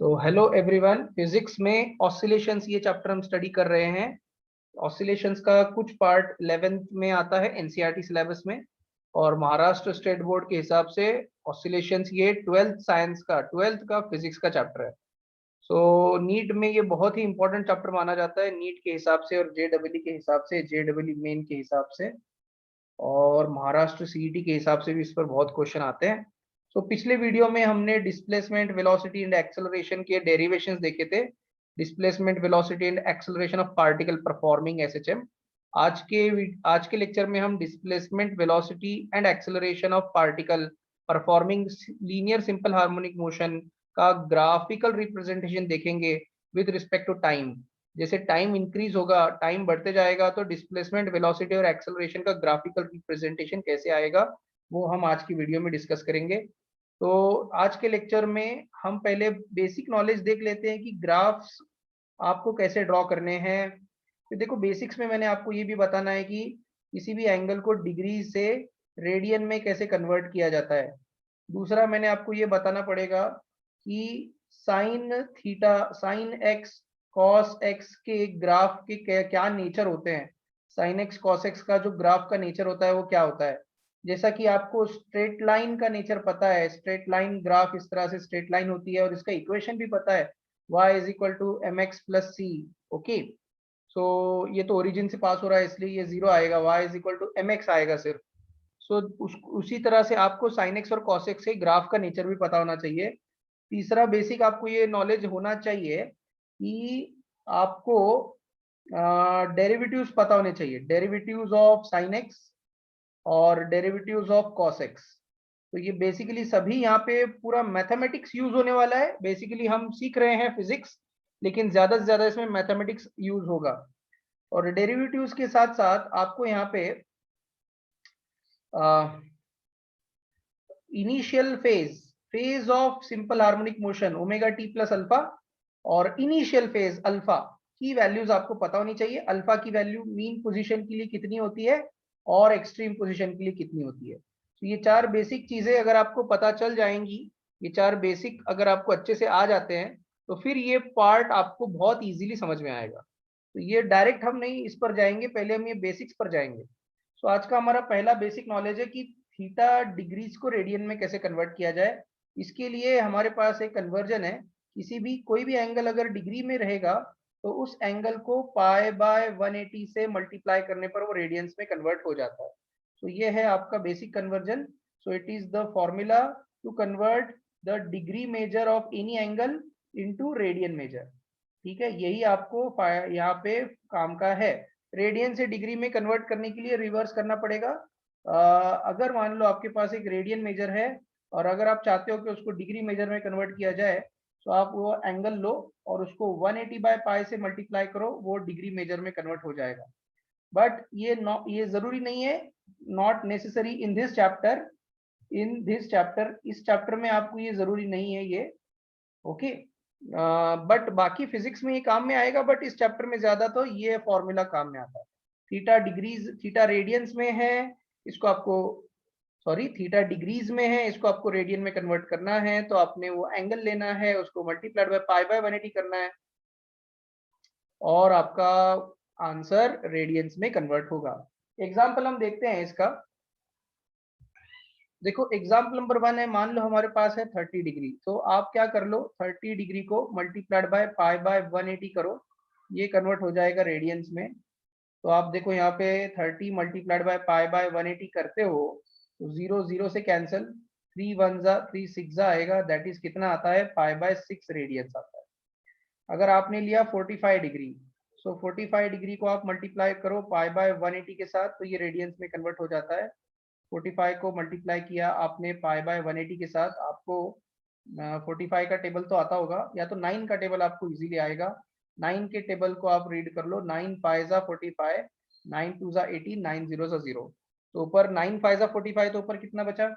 Hello everyone, physics में oscillations ये chapter हम स्टडी कर रहे हैं। ऑसिलेशंस का कुछ पार्ट 11th में आता है एनसीईआरटी सिलेबस में, और महाराष्ट्र स्टेट बोर्ड के हिसाब से ऑसिलेशंस ये 12th का फिजिक्स का चैप्टर है। नीट में ये बहुत ही इंपॉर्टेंट चैप्टर माना जाता है, नीट के हिसाब से और जेडब्ल्यू के हिसाब से, जेडब्ल्यू मेन के हिसाब से, और महाराष्ट्र सीईटी के हिसाब से भी इस पर बहुत क्वेश्चन आते हैं। पिछले वीडियो में हमने डिस्प्लेसमेंट, वेलोसिटी एंड एक्सेलरेशन के डेरिवेशंस देखे थे। Displacement, velocity and acceleration of particle performing SHM. आज के लेक्चर में हम displacement, velocity and acceleration of particle performing linear simple harmonic motion का ग्राफिकल रिप्रेजेंटेशन देखेंगे विद रिस्पेक्ट टू टाइम। जैसे टाइम इंक्रीज होगा, टाइम बढ़ते जाएगा, तो डिस्प्लेसमेंट, वेलोसिटी और एक्सेलरेशन का ग्राफिकल रिप्रेजेंटेशन कैसे आएगा वो हम आज की वीडियो में डिस्कस करेंगे। तो आज के लेक्चर में हम पहले बेसिक नॉलेज देख लेते हैं कि ग्राफ्स आपको कैसे ड्रॉ करने हैं। तो देखो, बेसिक्स में मैंने आपको ये भी बताना है कि किसी भी एंगल को डिग्री से रेडियन में कैसे कन्वर्ट किया जाता है। दूसरा, मैंने आपको ये बताना पड़ेगा कि sine theta, sine x, cos x के ग्राफ के क्या नेचर होते हैं। साइन एक्स कॉस एक्स का जो ग्राफ का नेचर होता है वो क्या होता है। जैसा कि आपको स्ट्रेट लाइन का नेचर पता है, स्ट्रेट लाइन ग्राफ इस तरह से स्ट्रेट लाइन होती है, और इसका इक्वेशन भी पता है, y is equal to m x plus c. Okay, so ये तो ओरिजिन से पास हो रहा है इसलिए ये जीरो आएगा, y is equal to m x आएगा सिर्फ। उसी तरह से आपको साइन एक्स और कॉस एक्स के ग्राफ का नेचर भी पता होना चाहिए। तीसरा बेसिक आपको ये नॉलेज होना चाहिए कि आपको डेरिवेटिव्स पता होने चाहिए, डेरिवेटिव्स ऑफ साइन एक्स और डेरिवेटिव्स ऑफ कॉस एक्स। तो ये बेसिकली सभी यहाँ पे पूरा मैथमेटिक्स यूज होने वाला है। बेसिकली हम सीख रहे हैं फिजिक्स, लेकिन ज्यादा से ज्यादा इसमें मैथमेटिक्स यूज होगा। और डेरिवेटिव्स के साथ साथ आपको यहाँ पे initial phase, phase of simple harmonic motion omega T plus alpha, और इनिशियल फेज अल्फा की वैल्यूज आपको पता होनी चाहिए। अल्फा की वैल्यू मीन पोजीशन के लिए कितनी होती है और एक्सट्रीम पोजीशन के लिए कितनी होती है। तो ये चार बेसिक चीजें अगर आपको पता चल जाएंगी, ये चार बेसिक अगर आपको अच्छे से आ जाते हैं, तो फिर ये पार्ट आपको बहुत इजीली समझ में आएगा। तो ये डायरेक्ट हम नहीं इस पर जाएंगे, पहले हम ये बेसिक्स पर जाएंगे। तो आज का हमारा पहला बेसिक नॉलेज है कि थीटा डिग्रीज को रेडियन में कैसे कन्वर्ट किया जाए। इसके लिए हमारे पास एक कन्वर्जन है। किसी भी कोई भी एंगल अगर डिग्री में रहेगा तो उस एंगल को पाई बाय 180 से मल्टीप्लाई करने पर वो रेडियंस में कन्वर्ट हो जाता है। तो ये है आपका basic conversion. So it is the formula to convert the degree measure of any angle into radian measure. ठीक है, यही आपको यहाँ पे काम का है। रेडियन से डिग्री में कन्वर्ट करने के लिए रिवर्स करना पड़ेगा। अगर मान लो आपके पास एक रेडियन मेजर है और अगर आप चाहते हो कि उसको डिग्री मेजर में कन्वर्ट किया जाए, तो आप वो एंगल लो और उसको 180 बाय पाई से मल्टीप्लाई करो, वो डिग्री मेजर में कन्वर्ट हो जाएगा। बट ये जरूरी नहीं है, not necessary in this chapter. इस चैप्टर में आपको ये जरूरी नहीं है ये। ओके, बट बाकी फिजिक्स में ये काम में आएगा, बट इस चैप्टर में ज्यादा तो ये फॉर्मूला काम में आता है। थीटा डिग्रीज, थीटा रेडियंस में है, इसको आपको, सॉरी, थीटा डिग्रीज में है, इसको आपको रेडियन में कन्वर्ट करना है, तो आपने वो एंगल लेना है, उसको मल्टीप्लाइड बाय पाई बाय 180 करना है, और आपका आंसर रेडियंस में कन्वर्ट होगा। एग्जाम्पल हम देखते हैं इसका। देखो, एग्जाम्पल नंबर 1 है, मान लो हमारे पास है 30 डिग्री। तो आप क्या कर लो, 30 डिग्री को मल्टीप्लाइड बाय पाई बाय 180 करो, ये कन्वर्ट हो जाएगा रेडियंस में। तो आप देखो यहाँ पे 30 मल्टीप्लाइड बाय पाई बाय 180 करते हो तो 0 0 से कैंसिल, 3 1 जा 3 6 जा आएगा, दैट इज कितना आता है, पाई बाय 6 रेडियंस आता है। अगर आपने लिया 45 डिग्री, सो 45 डिग्री को आप मल्टीप्लाई करो पाई बाय 180 के साथ, तो ये रेडियंस में कन्वर्ट हो जाता है। 45 को मल्टीप्लाई किया आपने पाई बाय 180 के साथ, आपको 45 का टेबल तो आता होगा, या तो 9 का टेबल आपको इजीली आएगा। 9 के टेबल को आप रीड कर लो, 9 पाई जा 45, 9 टू जा 18, 9 जीरो जा 0। तो ऊपर 9 पाई जा 45, तो ऊपर कितना बचा,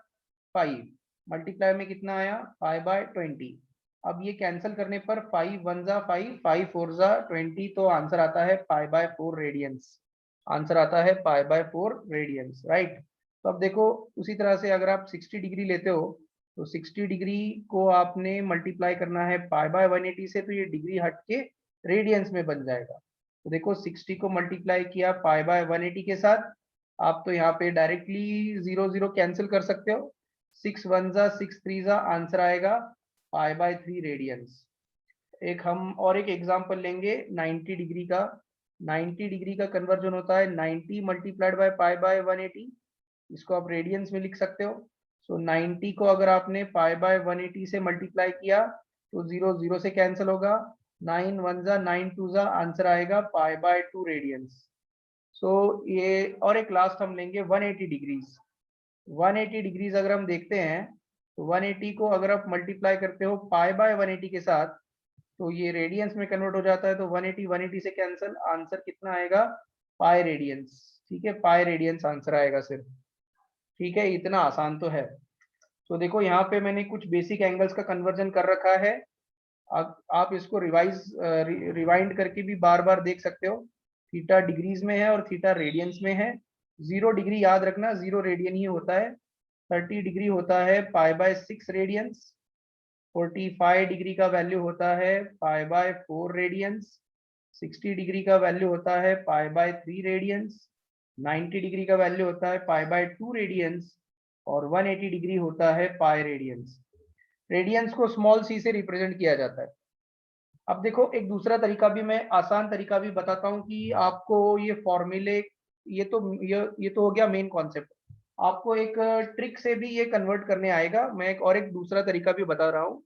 5। मल्टीप्लाई में कितना आया, पाई बाय 20। अब ये कैंसिल करने पर 5 1 जा 5, 5 4 जा 20, तो आंसर आता है पाई बाय 4 रेडियंस। आंसर आता है पाई बाय 4 रेडियंस, राइट। तो अब देखो, उसी तरह से अगर आप 60 डिग्री लेते हो तो 60 डिग्री को आपने मल्टीप्लाई करना है पाई बाय 180 से, तो ये डिग्री हट के रेडियंस में बन जाएगा। तो देखो 60 को मल्टीप्लाई किया पाई बाय 180 के साथ, आप तो यहाँ पे डायरेक्टली 0 0 कैंसिल कर सकते हो। 6 1 जा 6 3 जा, आंसर आएगा पाई बाय 3 रेडियंस। एक हम और एक एग्जांपल लेंगे 90 डिग्री का। 90 डिग्री का कन्वर्जन होता है 90 मल्टीप्लाइड बाय पाई बाय 180, इसको आप रेडियंस में लिख सकते हो। सो 90 को अगर आपने पाई बाय 180 से मल्टीप्लाई किया तो 0 0 से कैंसिल होगा, 9 1 जा 9 2 जा, आंसर आएगा पाई बाय 2 रेडियंस। सो ये और एक लास्ट हम लेंगे 180 डिग्रीज। 180 डिग्रीज अगर हम देखते हैं तो 180 को अगर आप मल्टीप्लाई करते हो पाई बाय 180 के साथ तो ये रेडियंस में कन्वर्ट हो जाता है। तो 180 180 से कैंसिल, आंसर कितना आएगा, पाई रेडियंस। ठीक है, पाई रेडियंस आंसर आएगा सिर्फ। ठीक है, इतना आसान तो है। तो देखो यहाँ पे मैंने कुछ बेसिक एंगल्स का कन्वर्जन कर रखा है। आप इसको रिवाइंड करके भी बार बार देख सकते हो। थीटा डिग्रीज में है और थीटा रेडियंस में है। 0 डिग्री याद रखना, 0 रेडियन ही होता है। 30 डिग्री होता है पाई बाय 6 रेडियंस। 45 डिग्री का वैल्यू होता है पाई बाय 4 रेडियंस। 60 डिग्री का वैल्यू होता है पाई बाय 3 रेडियंस। 90 डिग्री का वैल्यू होता है पाई बाय 2 रेडियंस और 180 डिग्री होता है पाई रेडियंस। रेडियंस को स्मॉल सी से रिप्रेजेंट किया जाता है। अब देखो एक दूसरा तरीका भी, मैं आसान तरीका भी बताता हूँ कि आपको ये फॉर्मूले, ये तो हो गया मेन कॉन्सेप्ट। आपको एक ट्रिक से भी ये कन्वर्ट करने आएगा। मैं एक दूसरा तरीका भी बता रहा हूँ।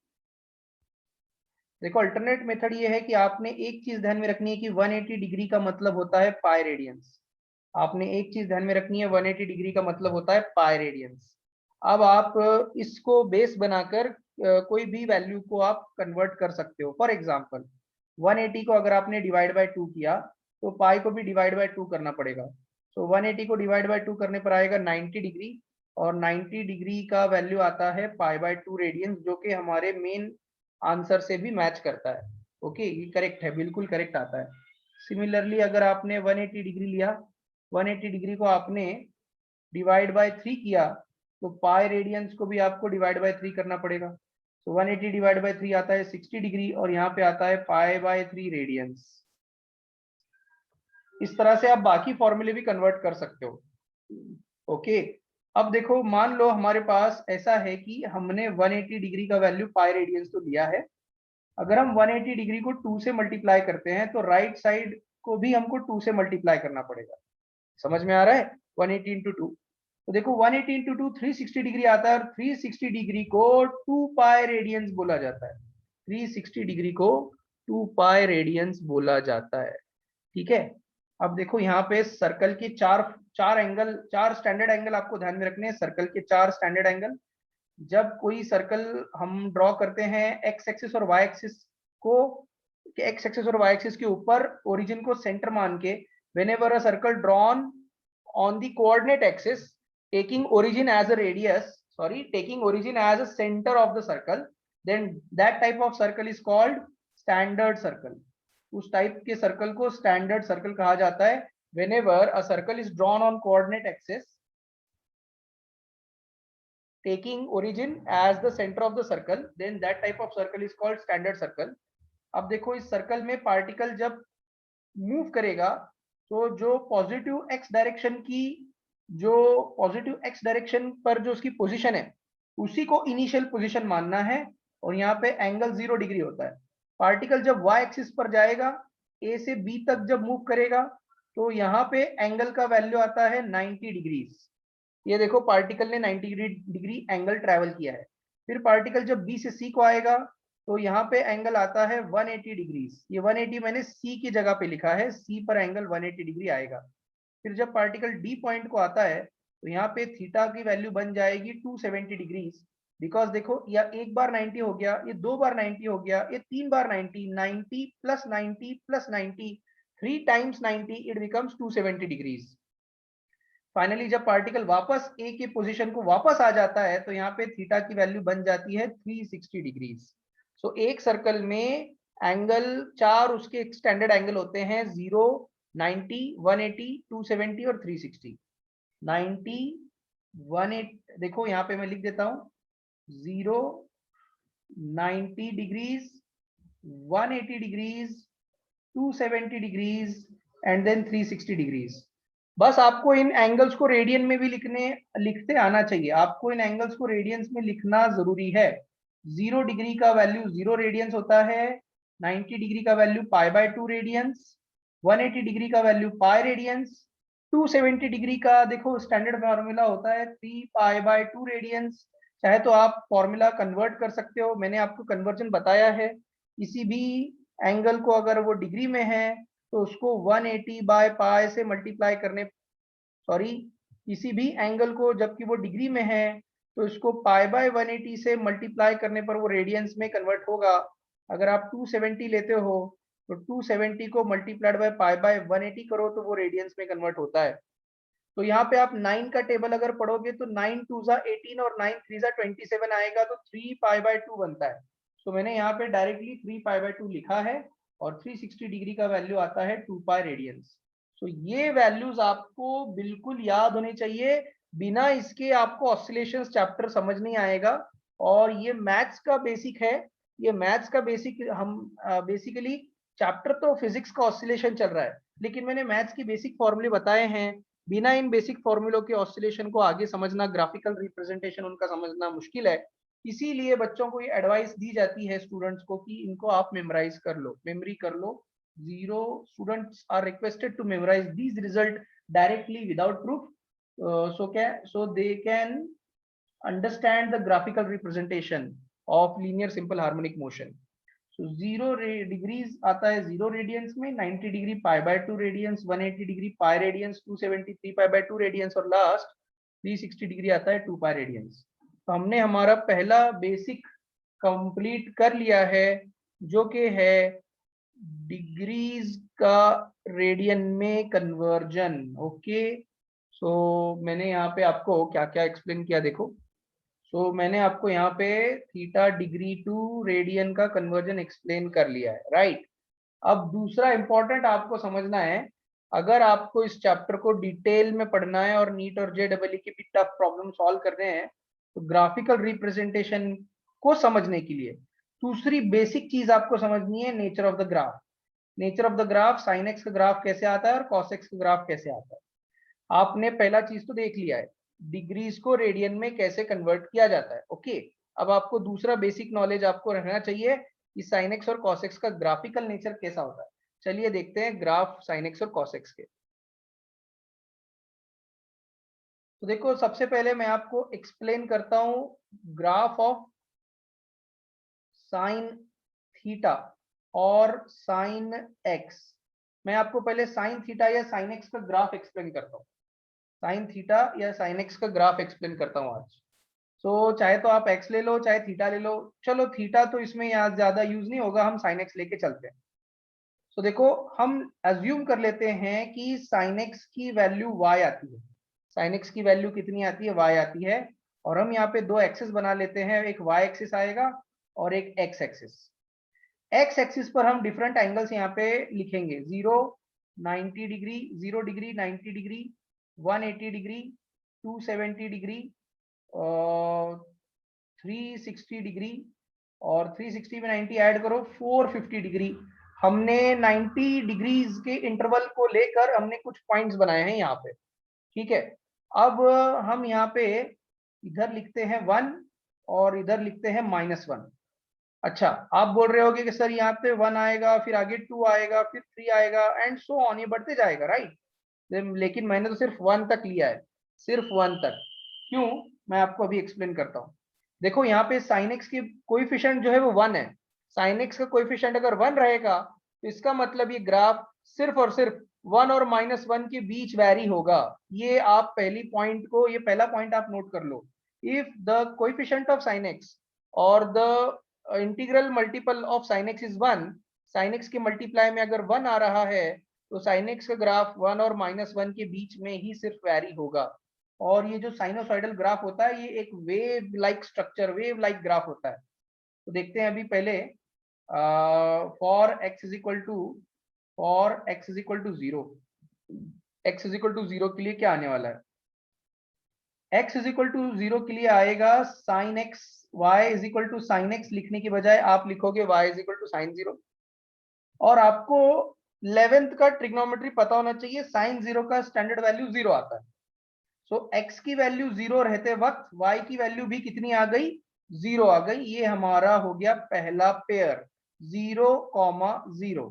देखो अल्टरनेट मेथड ये है कि आपने एक चीज ध्यान में रखनी है कि 180 डिग्री का मतलब होता है पाई रेडियंस। आपने एक चीज ध्यान में रखनी है, 180 डिग्री का मतलब होता है पाई रेडियंस। अब आप इसको बेस बनाकर कोई भी वैल्यू को आप कन्वर्ट कर सकते हो। फॉर एग्जांपल 180 को अगर आपने डिवाइड बाय 2 किया तो पाई को भी डिवाइड बाय 2 करना पड़ेगा। तो 180 को डिवाइड बाय 2 करने पर आएगा 90 डिग्री, और 90 डिग्री का वैल्यू आता है पाई बाय 2 रेडियंस, जो कि हमारे मेन आंसर से भी मैच करता है। ओके, ये करेक्ट है, बिल्कुल करेक्ट आता है। सिमिलरली अगर आपने 180 डिग्री लिया, 180 डिग्री को आपने डिवाइड बाय 3 किया तो पाई रेडियंस को भी आपको डिवाइड बाय 3 करना पड़ेगा। तो 180 डिवाइड बाय 3 आता है 60 डिग्री, और यहाँ पे आता है पाई बाय 3 रेडियंस। इस तरह से आप बाकी फॉर्मूले भी कन्वर्ट कर सकते हो। ओके, अब देखो मान लो हमारे पास ऐसा है कि हमने 180 डिग्री का वैल्यू पाई रेडियंस तो लिया है। अगर हम 180 डिग्री को 2 से मल्टीप्लाई करते हैं तो राइट साइड को भी हमको 2 से मल्टीप्लाई करना पड़ेगा। समझ में आ रहा है? 180 इंटू 2, तो देखो 180 इंटू 2 360 डिग्री आता है, और 360 डिग्री को 2 पाई रेडियंस बोला जाता है। 360 डिग्री को 2 पाई रेडियंस बोला जाता है। ठीक है, अब देखो यहाँ पे सर्कल के चार स्टैंडर्ड एंगल आपको ध्यान में रखने हैं। सर्कल के 4 स्टैंडर्ड एंगल। जब कोई सर्कल हम ड्रॉ करते हैं एक्स एक्सिस और वाई एक्सिस को, एक्स एक्सिस और वाई एक्सिस के ऊपर ओरिजिन को सेंटर मान के, whenever a circle drawn on the coordinate axis taking origin as a center of the circle, then that type of circle is called standard circle. उस type के circle को standard circle कहा जाता है। whenever a circle is drawn on coordinate axis taking origin as the center of the circle, then that type of circle is called standard circle. अब देखो इस circle में पार्टिकल जब मूव करेगा तो जो पॉजिटिव एक्स डायरेक्शन पर जो उसकी पोजीशन है उसी को इनिशियल पोजीशन मानना है, और यहाँ पे एंगल 0 डिग्री होता है। पार्टिकल जब वाई एक्सिस पर जाएगा, ए से बी तक जब मूव करेगा तो यहाँ पे एंगल का वैल्यू आता है 90 डिग्रीज। ये देखो पार्टिकल ने 90 डिग्री एंगल ट्रेवल किया है। फिर पार्टिकल जब बी से सी को आएगा तो यहाँ पे एंगल आता है 180 डिग्रीज। ये 180 मैंने सी की जगह पे लिखा है, सी पर एंगल 180 डिग्री आएगा। फिर जब पार्टिकल डी पॉइंट को आता है तो यहाँ पे थीटा की वैल्यू बन जाएगी 270 डिग्रीज। बिकॉज देखो या एक बार 90 हो गया, ये 2 बार 90 हो गया, ये 3 बार 90, 90 plus 90 plus 90, 3 times 90, it becomes 270 degrees. Finally जब पार्टिकल वापस ए की पोजीशन को वापस आ जाता है तो यहाँ पे थीटा की वैल्यू बन जाती है 360 डिग्रीज। सो एक सर्कल में एंगल 4 उसके स्टैंडर्ड एंगल होते हैं, 0, 90, 180, 270 और 360। 90, 180, देखो यहाँ पे मैं लिख देता हूँ 0, 90 degrees, 180 degrees, 270 degrees and then 360 degrees. बस आपको इन एंगल्स को रेडियन में भी लिखते आना चाहिए। आपको इन एंगल्स को रेडियंस में लिखना जरूरी है। 0 डिग्री का वैल्यू 0 रेडियंस होता है, 90 डिग्री का वैल्यू π/2 रेडियंस, 180 डिग्री का वैल्यू π रेडियंस, 270 डिग्री का देखो स्टैंडर्ड फार्मूला होता है 3π/2 रेडियंस। चाहे तो आप फॉर्मूला कन्वर्ट कर सकते हो, मैंने आपको कन्वर्जन बताया है। किसी भी एंगल को अगर वो डिग्री में है तो उसको 180/π से मल्टीप्लाई करने, सॉरी, किसी भी एंगल को जबकि वो डिग्री में है तो इसको π/180 से मल्टीप्लाई करने पर वो रेडियंस में कन्वर्ट होगा। अगर आप 270 लेते हो तो 270 को मल्टीप्लाइड बाय π/180 करो तो वो रेडियंस में कन्वर्ट होता है। तो यहाँ पे आप 9 का टेबल अगर पढ़ोगे तो 9 2 18 और 9 3 27 आएगा, तो 3π/2 बनता है। तो मैंने यहाँ पे डायरेक्टली 3π/2 लिखा है और 360 डिग्री का वैल्यू आता है 2π रेडियंस। तो ये वैल्यूज आपको बिल्कुल याद होने चाहिए, बिना इसके आपको ऑसिलेशंस चैप्टर समझ नहीं आएगा। और ये मैथ्स का बेसिक है, ये मैथ्स का बेसिक हम बेसिकली चैप्टर तो फिजिक्स का ऑसिलेशन चल रहा है, लेकिन मैंने मैथ्स की बेसिक फॉर्मूले बताए हैं। बिना इन बेसिक फॉर्मूलों के ऑसिलेशन को आगे समझना, ग्राफिकल रिप्रेजेंटेशन उनका समझना मुश्किल है। इसीलिए बच्चों को ये एडवाइस दी जाती है स्टूडेंट्स को कि इनको आप मेमोराइज कर लो, मेमोरी कर लो। Zero students are requested to memorize these result directly without proof, so they can understand the graphical representation of linear simple harmonic motion. So 0 degrees आता है 0 रेडियंस में, 90 degree π/2 radians, 180 degree π radians, 270 3π/2 radians और last 360 degree आता है 2π radiance. तो हमने हमारा पहला बेसिक कंप्लीट कर लिया है, जो कि है डिग्रीज का रेडियन में कन्वर्जन। ओके, सो मैंने यहाँ पे आपको क्या क्या एक्सप्लेन किया देखो। तो मैंने आपको यहाँ पे थीटा डिग्री टू रेडियन का कन्वर्जन एक्सप्लेन कर लिया है, राइट। अब दूसरा इंपॉर्टेंट आपको समझना है, अगर आपको इस चैप्टर को डिटेल में पढ़ना है और नीट और JEE के भी टफ प्रॉब्लम सॉल्व करने हैं, तो ग्राफिकल रिप्रेजेंटेशन को समझने के लिए दूसरी बेसिक चीज आपको समझनी है, nature of the graph. Nature of the graph, sine x का ग्राफ कैसे आता है और कॉस एक्स का ग्राफ कैसे आता है। आपने पहला चीज तो देख लिया है, डिग्रीज को रेडियन में कैसे कन्वर्ट किया जाता है। ओके, अब आपको दूसरा बेसिक नॉलेज आपको रहना चाहिए कि साइन एक्स और कॉस एक्स का ग्राफिकल नेचर कैसा होता है। चलिए देखते हैं ग्राफ साइन एक्स और कॉस एक्स के। तो देखो, सबसे पहले मैं आपको एक्सप्लेन करता हूं ग्राफ ऑफ साइन थीटा और साइन एक्स। मैं आपको पहले साइन थीटा या साइन एक्स का ग्राफ एक्सप्लेन करता हूँ, साइन थीटा या साइन एक्स का ग्राफ एक्सप्लेन करता हूँ आज। तो चाहे तो आप एक्स ले लो चाहे थीटा ले लो, चलो थीटा तो इसमें यहाँ ज्यादा यूज नहीं होगा, हम साइन एक्स लेके चलते हैं। तो देखो, हम अज्यूम कर लेते हैं कि साइन एक्स की वैल्यू y आती है। साइन एक्स की वैल्यू कितनी आती है? y आती है। और हम यहाँ पे दो एक्सिस बना लेते हैं, एक y एक्सिस आएगा और एक x एक्सिस। x एक्सिस पर हम डिफरेंट एंगल्स यहाँ पे लिखेंगे, 0 90 degree, 0 degree 90 degree, 180 degree, 270 degree, 360 degree, और 360 में 90 ऐड करो 450 डिग्री। हमने 90 डिग्रीज के इंटरवल को लेकर हमने कुछ पॉइंट्स बनाए हैं यहाँ पे, ठीक है। अब हम यहाँ पे इधर लिखते हैं 1 और इधर लिखते हैं -1। अच्छा, आप बोल रहे होगे कि सर यहाँ पे 1 आएगा, फिर आगे 2 आएगा, फिर 3 आएगा एंड सो ऑन, ये बढ़ते जाएगा, राइट। लेकिन मैंने तो सिर्फ 1 तक लिया है, सिर्फ 1 तक। क्यों? मैं आपको अभी एक्सप्लेन करता हूँ। देखो, यहाँ पे साइन एक्स की कोएफिशिएंट जो है वो 1 है। साइन एक्स का कोएफिशिएंट अगर 1 रहेगा तो इसका मतलब ये ग्राफ सिर्फ और सिर्फ 1 और -1 के बीच वैरी होगा। ये आप पहली पॉइंट को, ये पहला पॉइंट आप नोट कर लो। If the coefficient of sine x और the integral multiple of sine x is 1, sine x के मल्टीप्लाई में अगर 1 आ रहा है तो साइन एक्स का ग्राफ 1 और -1 के बीच में ही सिर्फ वैरी होगा। और ये जो साइनोसॉइडल ग्राफ होता है, ये एक wave like structure, wave like graph होता है। तो देखते हैं अभी पहले, for x is equal to 0, x is equal to 0 के लिए क्या आने वाला है? x इज इक्वल टू 0 के लिए आएगा sine x y is equal to sine x लिखने की बजाय आप लिखोगे y is equal to sine 0। और आपको 11th का ट्रिग्नोमेट्री पता होना चाहिए, साइन 0 का स्टैंडर्ड वैल्यू 0 आता है। सो x की वैल्यू 0 रहते वक्त y की वैल्यू भी कितनी आ गई, 0 आ गई। ये हमारा हो गया पहला पेयर 0,0।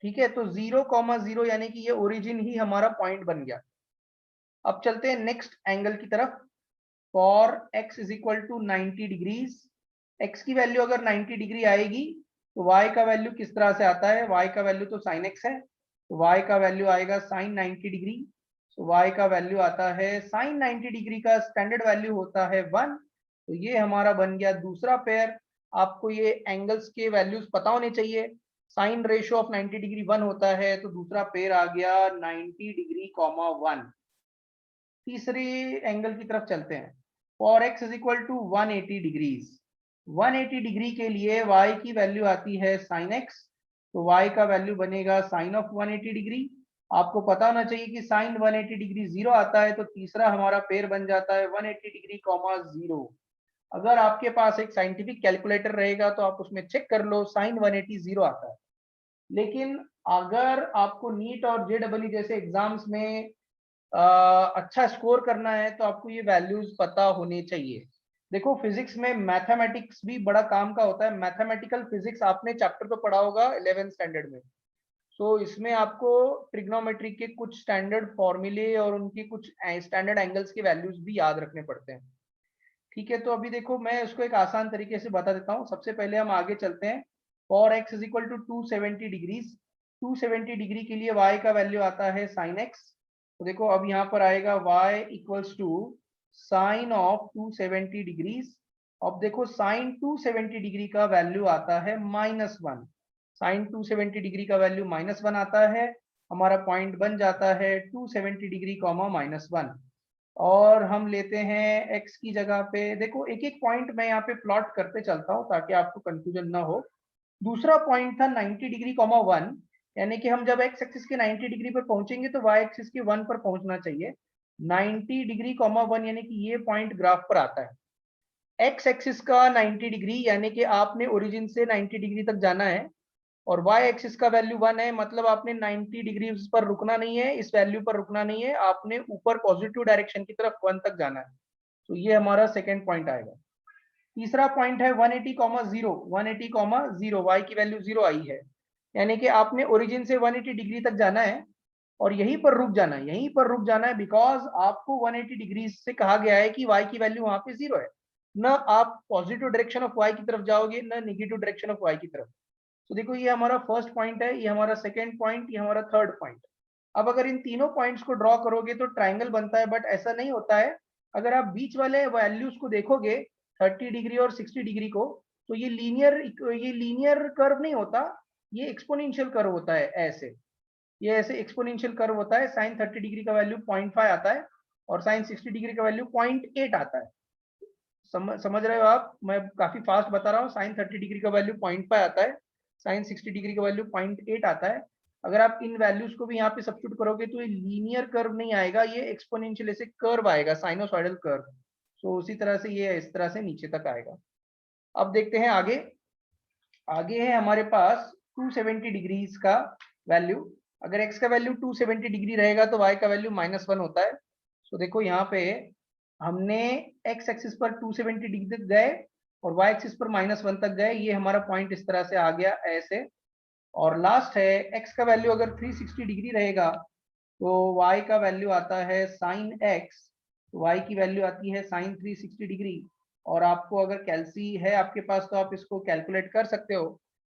ठीक है, तो 0,0 यानी कि ये ओरिजिन ही हमारा पॉइंट बन गया। अब चलते हैं नेक्स्ट एंगल की तरफ। For x is equal to 90 degrees, x की वैल्यू अगर 90 डिग्री आएगी तो y का वैल्यू किस तरह से आता है, y का वैल्यू तो sin x है, तो y का वैल्यू आएगा sin 90 डिग्री। तो y का वैल्यू आता है sin 90 डिग्री का स्टैंडर्ड वैल्यू होता है 1। तो ये हमारा बन गया दूसरा पेयर। आपको ये एंगल्स के वैल्यूज पता होने चाहिए। साइन रेशियो ऑफ 90 डिग्री 1 होता है, तो दूसरा पेयर आ गया 90 डिग्री कॉमा 1। तीसरे एंगल की तरफ चलते हैं। For x is equal to 180 degrees, 180 degree के लिए y की वैल्यू आती है sin x, तो y का वैल्यू बनेगा sin ऑफ 180 डिग्री। आपको पता होना चाहिए कि sin 180 डिग्री 0 आता है, तो तीसरा हमारा पेयर बन जाता है 180 डिग्री कॉमा 0। अगर आपके पास एक साइंटिफिक कैलकुलेटर रहेगा तो आप उसमें चेक कर लो, sin 180 0 आता है। लेकिन अगर आपको नीट और जेडब्ल्यू जैसे एग्जाम्स में अच्छा स्कोर करना है तो आपको ये वैल्यूज पता होने चाहिए। देखो फिजिक्स में मैथमेटिक्स भी बड़ा काम का होता है। मैथमेटिकल फिजिक्स आपने चैप्टर तो पढ़ा होगा 11th स्टैंडर्ड में। सो इसमें आपको ट्रिग्नोमेट्री के कुछ स्टैंडर्ड फॉर्मूले और उनकी कुछ स्टैंडर्ड एंगल्स के वैल्यूज भी याद रखने पड़ते हैं। ठीक है, तो अभी देखो मैं उसको एक आसान तरीके से बता देता हूँ। सबसे पहले हम आगे चलते हैं। For x is equal to 270 degrees, 270 degree के लिए y का वैल्यू आता है sin x। तो देखो अब यहाँ पर आएगा y equals to sine of 270 degrees. अब देखो साइन 270 डिग्री का वैल्यू आता है -1। साइन 270 डिग्री का वैल्यू -1 आता है। हमारा पॉइंट बन जाता है 270 डिग्री कॉमा -1। और हम लेते हैं x की जगह पे, देखो एक एक पॉइंट मैं यहाँ पे प्लॉट करते चलता हूँ ताकि आपको कंफ्यूजन ना हो। दूसरा पॉइंट था 90 डिग्री कॉमा 1, यानी कि हम जब x एक्सिस के 90 डिग्री पर पहुंचेंगे तो y एक्सिस के 1 पर पहुंचना चाहिए। 90 डिग्री कॉमा 1 यानी कि ये पॉइंट ग्राफ पर आता है। x एक्सिस का 90 डिग्री यानी कि आपने ओरिजिन से 90 डिग्री तक जाना है, और y एक्सिस का वैल्यू 1 है, मतलब आपने 90 डिग्री पर रुकना नहीं है, इस वैल्यू पर रुकना नहीं है, आपने ऊपर पॉजिटिव डायरेक्शन की तरफ 1 तक जाना है। तो ये हमारा सेकेंड पॉइंट आएगा। तीसरा पॉइंट है 180,0, 180,0, y की वैल्यू 0 आई है, यानी कि आपने ओरिजिन से 180 डिग्री तक जाना है और यहीं पर रुक जाना है, यहीं पर रुक जाना है, बिकॉज आपको 180 डिग्री से कहा गया है कि y की वैल्यू वहां पे 0 है। न आप पॉजिटिव डायरेक्शन ऑफ y की तरफ जाओगे, न नेगेटिव डायरेक्शन ऑफ y की तरफ। तो देखो ये हमारा फर्स्ट पॉइंट है, ये हमारा सेकेंड पॉइंट, ये हमारा थर्ड पॉइंट। अब अगर इन तीनों पॉइंट्स को ड्रॉ करोगे तो ट्राइंगल बनता है, बट ऐसा नहीं होता है। अगर आप बीच वाले वैल्यूज को देखोगे 30 डिग्री और 60 डिग्री को, तो ये लीनियर कर्व नहीं होता, ये एक्सपोनेंशियल कर्व होता है। ऐसे ये ऐसे एक्सपोनेंशियल कर्व होता है। साइन 30 डिग्री का वैल्यू 0.5 आता है और साइन 60 डिग्री का वैल्यू 0.8 आता है। समझ रहे हो आप, मैं काफी फास्ट बता रहा हूँ। साइन 30 डिग्री का वैल्यू 0.5 आता है, साइन 60 डिग्री का वैल्यू 0.8 आता है। अगर आप इन वैल्यूज को भी यहाँ पे सब्स्टिट्यूट करोगे तो ये लीनियर कर्व नहीं आएगा, ये एक्सपोनेंशियल ऐसे कर्व आएगा, साइनोसॉइडल कर्व। तो उसी तरह से ये इस तरह से नीचे तक आएगा। अब देखते हैं आगे। आगे है हमारे पास 270 डिग्रीज का वैल्यू। अगर x का वैल्यू 270 डिग्री रहेगा तो y का वैल्यू -1 होता है। तो देखो यहाँ पे हमने x एक्सिस पर 270 डिग्री तक गए और y एक्सिस पर -1 तक गए, ये हमारा पॉइंट इस तरह से आ गया ऐसे। और लास्ट है x का वैल्यू अगर 360 डिग्री रहेगा तो y का वैल्यू आता है sin x, y की वैल्यू आती है sin 360 डिग्री। और आपको अगर कैलसी है आपके पास तो आप इसको कैलकुलेट कर सकते हो।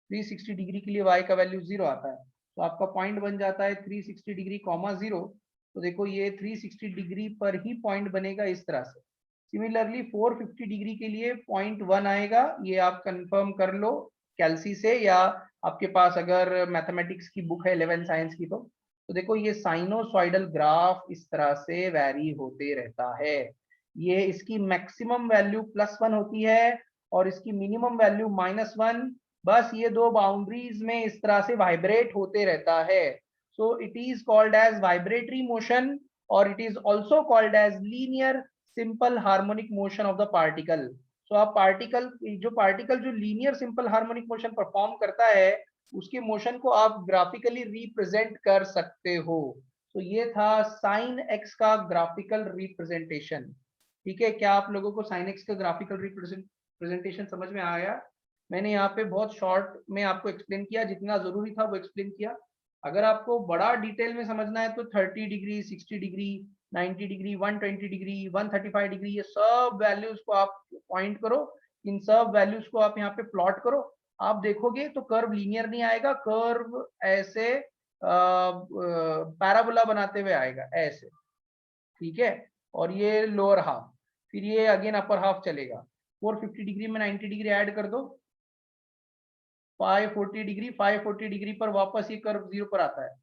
360 डिग्री के लिए y का वैल्यू 0 आता है, तो आपका पॉइंट बन जाता है 360 डिग्री कॉमा 0। तो देखो ये 360 डिग्री पर ही पॉइंट बनेगा इस तरह से। सिमिलरली 450 डिग्री के लिए 0.1 आएगा, ये आप कंफर्म कर लो कैलसी से, या आपके पास अगर मैथमेटिक्स की बुक है 11 साइंस की तो देखो ये साइनोसॉइडल ग्राफ इस तरह से वैरी होते रहता है। ये इसकी मैक्सिमम वैल्यू +1 होती है और इसकी मिनिमम वैल्यू -1। बस ये दो बाउंड्रीज में इस तरह से वाइब्रेट होते रहता है। So it is called as vibratory motion, और it is also called as linear simple harmonic motion of the particle. तो आप पार्टिकल जो linear simple harmonic motion perform करता है उसके मोशन को आप ग्राफिकली रिप्रेजेंट कर सकते हो। तो ये था साइन एक्स का ग्राफिकल रिप्रेजेंटेशन। ठीक है, क्या आप लोगों को साइन एक्स का ग्राफिकल रिप्रेजेंटेशन समझ में आया? मैंने यहाँ पे बहुत शॉर्ट में आपको एक्सप्लेन किया, जितना जरूरी था वो एक्सप्लेन किया। अगर आपको बड़ा डिटेल में समझना है तो 30 degree, 60 degree, 90 degree, 120 degree, 135 degree, ये सब वैल्यूज को आप पॉइंट करो, इन सब वैल्यूज को आप यहाँ पे प्लॉट करो। आप देखोगे तो कर्व लीनियर नहीं आएगा, कर्व ऐसे पैराबोला बनाते हुए आएगा ऐसे। ठीक है, और ये लोअर हाफ, फिर ये अगेन अपर हाफ चलेगा। 450 डिग्री में 90 डिग्री ऐड कर दो, 540 डिग्री, 540 डिग्री पर वापस ये कर्व 0 पर आता है,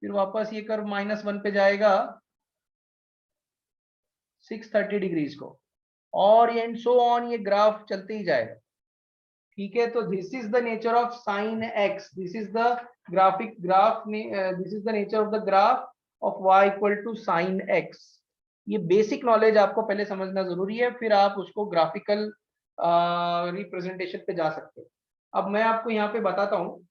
फिर वापस ये कर्व -1 पे जाएगा 630 डिग्रीज को, और एंड सो ऑन, ये ग्राफ चलते ही जाएगा। ठीक है, तो this is the nature of sine x, this is the this is the nature of the graph of y equal to sine x. ये बेसिक नॉलेज आपको पहले समझना जरूरी है, फिर आप उसको ग्राफिकल रिप्रेजेंटेशन पे जा सकते हो। अब मैं आपको यहाँ पे बताता हूँ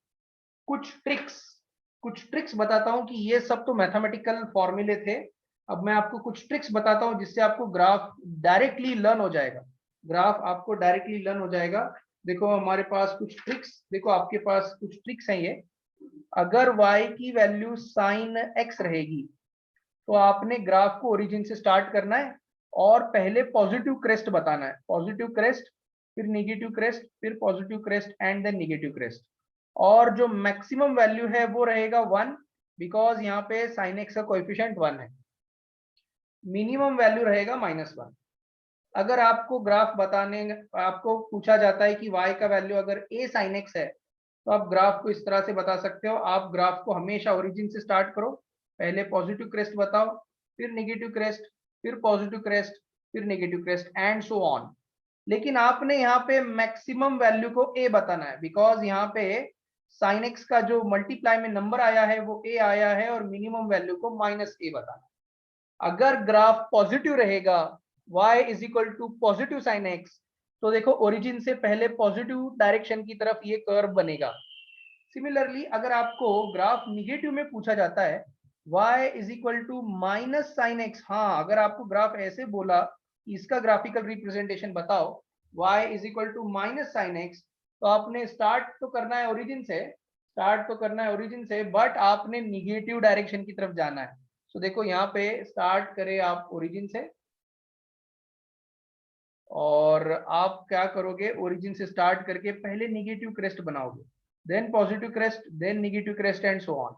कुछ ट्रिक्स बताता हूँ कि ये सब तो मैथमेटिकल फॉर्मूले थे। अब मैं आपको कुछ ट्रिक्स बताता हूँ जिससे आपको ग्राफ डायरेक्टली लर्न हो जाएगा, ग्राफ आपको डायरेक्टली लर्न हो जाएगा। देखो हमारे पास कुछ ट्रिक्स, देखो आपके पास कुछ ट्रिक्स हैं ये। अगर y की वैल्यू साइन x रहेगी तो आपने ग्राफ को ओरिजिन से स्टार्ट करना है और पहले पॉजिटिव क्रेस्ट बताना है, पॉजिटिव क्रेस्ट, फिर नेगेटिव क्रेस्ट, फिर positive crest and then negative crest. और जो मैक्सिमम वैल्यू है वो रहेगा 1, बिकॉज यहाँ पे साइन एक्स का कोएफिशिएंट 1 है। मिनिमम वैल्यू रहेगा -1। अगर आपको ग्राफ बताने, आपको पूछा जाता है कि y का वैल्यू अगर a sin x है तो आप ग्राफ को इस तरह से बता सकते हो। आप ग्राफ को हमेशा ओरिजिन से स्टार्ट करो, पहले पॉजिटिव क्रेस्ट बताओ, फिर नेगेटिव क्रेस्ट, फिर पॉजिटिव क्रेस्ट, फिर negative crest and so on. लेकिन आपने यहाँ पे मैक्सिमम वैल्यू को a बताना है, बिकॉज यहाँ पे साइन एक्स का जो मल्टीप्लाई में नंबर आया है वो a आया है, और मिनिमम वैल्यू को -a बताना। अगर ग्राफ पॉजिटिव रहेगा, y is equal to positive sine x, तो देखो ओरिजिन से पहले पॉजिटिव डायरेक्शन की तरफ ये कर्व बनेगा। सिमिलरली अगर आपको ग्राफ निगेटिव में पूछा जाता है, y is equal to minus sine x, हाँ अगर आपको ग्राफ ऐसे बोला कि इसका ग्राफिकल रिप्रेजेंटेशन बताओ, y is equal to minus sine x, तो आपने स्टार्ट तो करना है ओरिजिन से, बट आपने निगेटिव डायरेक्शन की तरफ जाना है। तो देखो यहाँ पे स्टार्ट करें आप ओरिजिन से, और आप क्या करोगे, ओरिजिन से स्टार्ट करके पहले नेगेटिव क्रेस्ट बनाओगे, then positive crest, then negative crest and so on.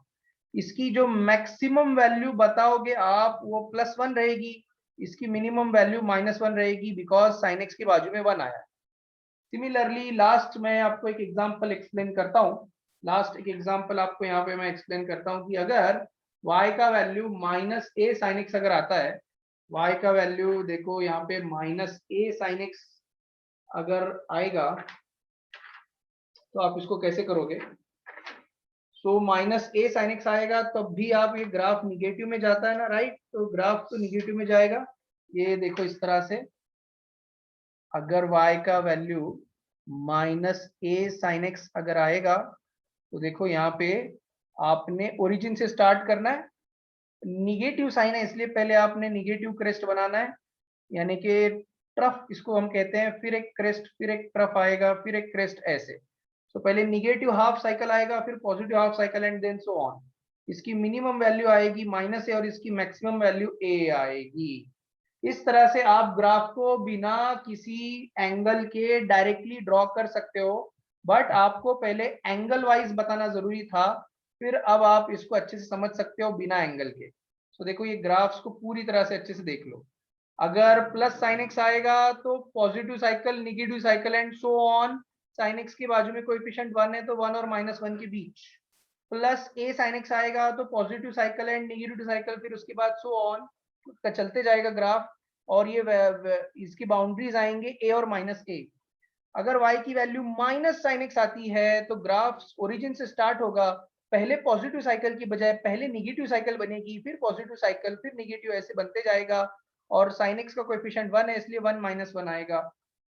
इसकी जो मैक्सिमम वैल्यू बताओगे आप वो +1 रहेगी, इसकी मिनिमम वैल्यू -1 रहेगी, बिकॉज साइन एक्स के बाजू में 1 आया। सिमिलरली लास्ट मैं आपको एक एग्जांपल एक्सप्लेन करता हूँ, लास्ट एक एग्जांपल आपको यहाँ पे मैं एक्सप्लेन करता हूँ कि अगर y का वैल्यू -a sin x अगर आता है, y का वैल्यू देखो यहाँ पे -a sin x अगर आएगा तो आप इसको कैसे करोगे। सो -a sin x आएगा तब भी आप, ये ग्राफ निगेटिव में जाता है ना, राइट, तो ग्राफ तो निगेटिव में जाएगा। ये देखो इस तरह से, अगर y का वैल्यू -a sin x अगर आएगा तो देखो यहाँ पे आपने ओरिजिन से स्टार्ट करना है, निगेटिव साइन है इसलिए पहले आपने निगेटिव क्रेस्ट बनाना है, यानी कि ट्रफ इसको हम कहते हैं, फिर एक क्रेस्ट, फिर एक ट्रफ आएगा, फिर एक क्रेस्ट ऐसे। तो पहले निगेटिव हाफ साइकिल आएगा, फिर positive half cycle and then so on. इसकी मिनिमम वैल्यू आएगी -a और इसकी मैक्सिमम वैल्यू a आएगी। इस तरह से आप ग्राफ को बिना किसी एंगल के डायरेक्टली ड्रॉ कर सकते हो, बट आपको पहले एंगल वाइज बताना जरूरी था, फिर अब आप इसको अच्छे से समझ सकते हो बिना एंगल के। तो देखो ये ग्राफ्स को पूरी तरह से अच्छे से देख लो। अगर प्लस साइन एक्स आएगा तो positive cycle, negative cycle and so on. Sign x के बाजू में कोएफिशिएंट 1 है तो 1 और -1 के बीच। प्लस a sin x आएगा तो positive cycle and negative cycle, फिर उसके बाद सो ऑन का चलते जाएगा ग्राफ, और ये इसकी बाउंड्रीज आएंगे a और -a। अगर y की वैल्यू -sin x आती है तो ग्राफ ओरिजिन से स्टार्ट होगा, पहले पॉजिटिव साइकिल की बजाय पहले नेगेटिव साइकिल बनेगी, फिर पॉजिटिव साइकिल, फिर नेगेटिव, ऐसे बनते जाएगा। और sin x का कोएफिशिएंट 1 है इसलिए 1 -1 आएगा।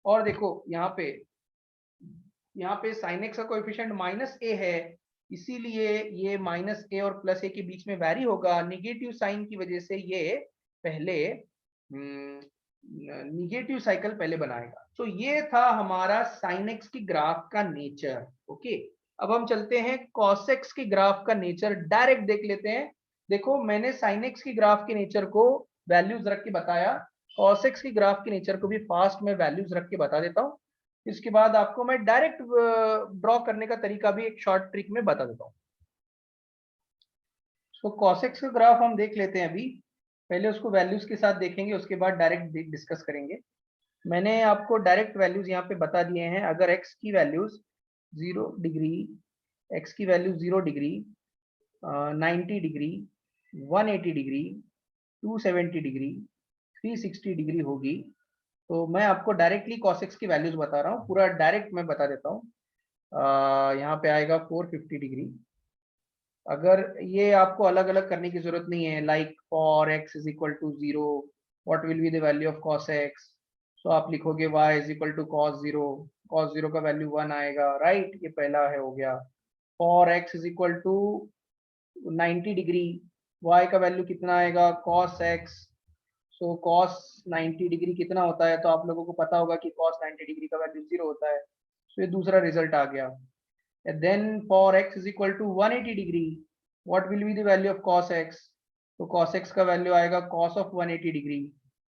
और देखो यहाँ पे sin x का कोएफिशिएंट -a है, इसीलिए ये -a और +a के बीच में वैरी होगा। निगेटिव साइन की वजह से ये पहले निगेटिव साइकिल पहले बनाएगा। तो ये था हमारा sin x की ग्राफ का नेचर। ओके, अब हम चलते हैं cos x की ग्राफ का नेचर डायरेक्ट देख लेते हैं। देखो मैंने sin x की ग्राफ के नेचर को वैल्यूज रख के बताया, cos x की ग्राफ के नेचर को भी फास्ट में वैल्यूज रख के बता देता हूँ। इसके बाद आपको मैं डायरेक्ट ड्रॉ करने का तरीका भी एक शॉर्ट ट्रिक में बता देता हूँ। तो cos x का ग्राफ हम देख लेते हैं अभी, पहले उसको वैल्यूज के साथ देखेंगे, उसके बाद डायरेक्ट डिस्कस करेंगे। मैंने आपको डायरेक्ट वैल्यूज यहाँ पे बता दिए हैं। अगर x की वैल्यूज 0 डिग्री, x की value 0 degree, 90 degree, 180 degree, 270 degree, 360 degree होगी, तो मैं आपको डायरेक्टली cos x की वैल्यूज बता रहा हूँ, पूरा डायरेक्ट मैं बता देता हूँ। यहाँ पे आएगा 450 डिग्री। अगर ये आपको अलग अलग करने की जरूरत नहीं है, like for x is equal to 0 what will be the value of cos x, तो आप लिखोगे y is equal to cos 0 का वैल्यू 1 आएगा, राइट। ये पहला है, हो गया। For x is equal to 90 degree, y का वैल्यू कितना आएगा, cos x, so cos 90 degree कितना होता है, तो आप लोगों को पता होगा कि cos 90 डिग्री का वैल्यू 0 होता है। तो ये दूसरा रिजल्ट आ गया। And then for x is equal to 180 degree, what will be the value of cos x? तो cos x का वैल्यू आएगा cos of 180 डिग्री,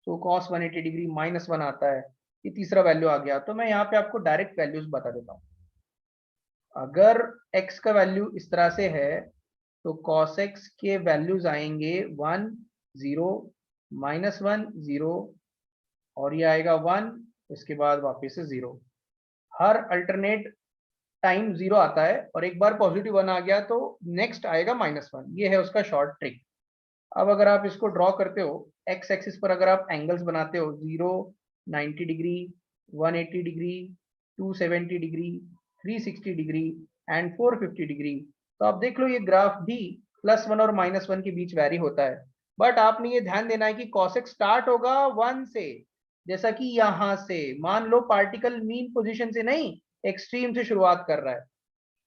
तो cos 180 डिग्री -1 आता है। ये तीसरा वैल्यू आ गया। तो मैं यहाँ पे आपको डायरेक्ट वैल्यूज बता देता हूँ। अगर x का वैल्यू इस तरह से है, तो cos x के वैल्यूज आएंगे 1 0 -1 0, और ये आएगा 1, इसके बाद वापस से 0। हर अल्टरनेट टाइम 0 आता है, और एक बार पॉजिटिव 1 आ गया तो नेक्स्ट आएगा -1। ये है उसका शॉर्ट ट्रिक। अब अगर आप इसको ड्रॉ करते हो, एक्स एक्सिस पर अगर आप एंगल्स बनाते हो 0 90 degree, 180 degree, 270 degree, 360 degree and 450 degree, तो आप देख लो ये ग्राफ भी +1 और -1 के बीच वैरी होता है। बट आपने ये ध्यान देना है कि cos x स्टार्ट होगा 1 से, जैसा कि यहां से मान लो पार्टिकल मीन पोजीशन से नहीं, एक्सट्रीम से शुरुआत कर रहा है,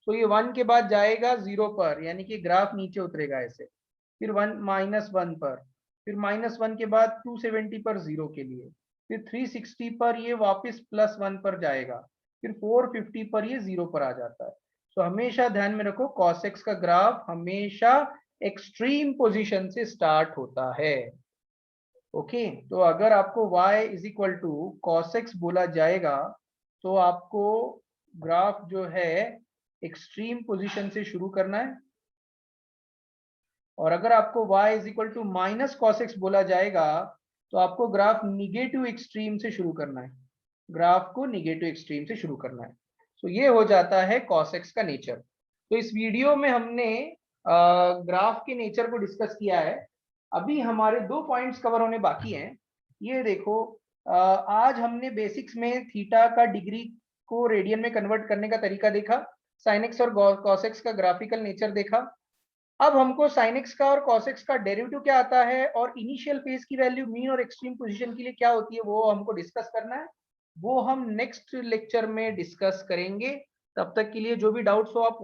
तो ये 1 के बाद जाएगा 0 पर, यानी कि ग्राफ नीचे उतरेगा ऐसे, फिर 1 -1 पर, फिर -1 के बाद 270 पर 0 के लिए, फिर 360 पर ये वापस +1 पर जाएगा, फिर 450 पर ये 0 पर आ जाता है। तो हमेशा ध्यान में रखो cos x का ग्राफ हमेशा एक्सट्रीम पोजीशन से स्टार्ट होता है। ओके, तो अगर आपको y is equal to cos x बोला जाएगा, तो आपको ग्राफ जो है एक्सट्रीम पोजीशन से शुरू करना है, और अगर आपको y is equal to -cos x बोला जाएगा, तो आपको ग्राफ निगेटिव एक्सट्रीम से शुरू करना है, ग्राफ को निगेटिव एक्सट्रीम से शुरू करना है। तो ये हो जाता है cos x का नेचर। तो इस वीडियो में हमने ग्राफ के नेचर को डिस्कस किया है। अभी हमारे 2 पॉइंट्स कवर होने बाकी हैं। ये देखो, आज हमने बेसिक्स में थीटा का डिग्री को रेडियन में कन्वर्ट करने का तरीका देखा, sin x और cos x का ग्राफिकल नेचर देखा। अब हमको sin x का और cos x का डेरिवेटिव क्या आता है, और इनिशियल फेज की वैल्यू मीन और एक्सट्रीम पोजीशन के लिए क्या होती है, वो हमको डिस्कस करना है। वो हम नेक्स्ट लेक्चर में डिस्कस करेंगे। तब तक के लिए जो भी डाउट्स हो आप